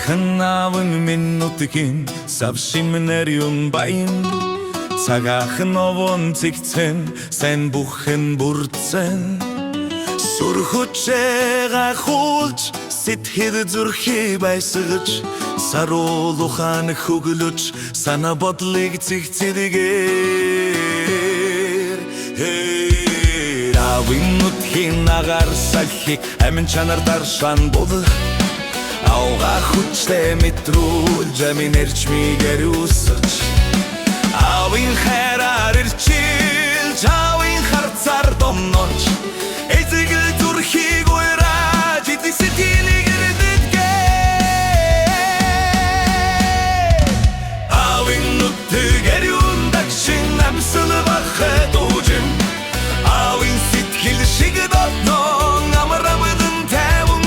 Ханавын минутын savшимнэриум байн цагаахан овон цэгцэн сэн бүхэн бүрдсэн сүрхүчэга хулж сэтгэл зүрхий байсгаж саруулухан хөглөж сана бодлыг цэгцэдгээр авин нутгийн агаар сахи амин чанар даршан бодох Ауга хүчтэй мэдрүүлж амин эрчмигээр үсэж Авин хайраар ирчилж авин харцаар домнож Эзэгэл зүрхийг уйраж эдийг сэтгэлийг ирдэггээ Авин нутгээр юндагшин амсал бахад ужим Авин сэтгэл шиг дотнон амрамдын таван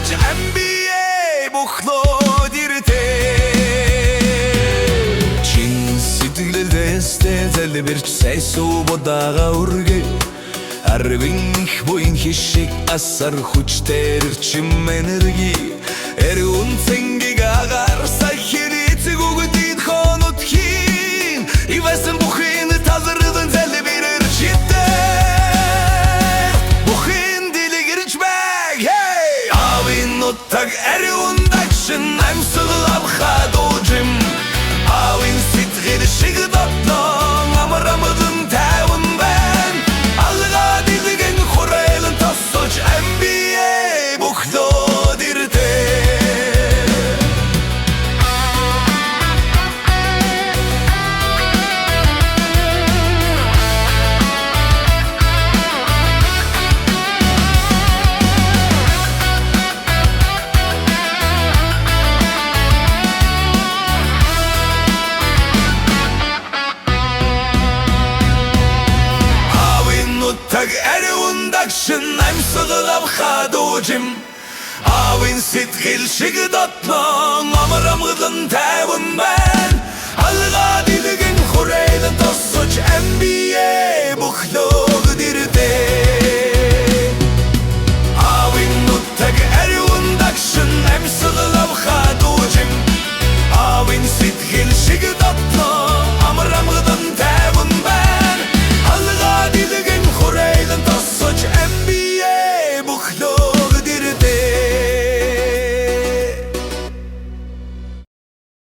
NBA бухлоод иртээ Чин сэтгэлдээстэй зэлбэрч сайсуу бодага үргэ Арвин их буин хишиг асар хүчтэй эрчим энерги Эрүүн цэнгиг агаар сахирицэг үгдид хонот хийн Ивэсэн бухын тазрыдын зэлбэрэр читээ Бухын дилиг ирч бэг Нутаг эрюндагшин амсал авхад ужим Авин сэтгэл шиг дотнон амрамдын таван байн Алга дилгэн хурейлэн тосож NBA бухлоод иртээ Таг эрюндагшин амсал авхад ужим Авин сэтгэл шиг дотнон амрамдын таван байн Алга дилгэн хурейлэн тосож NBA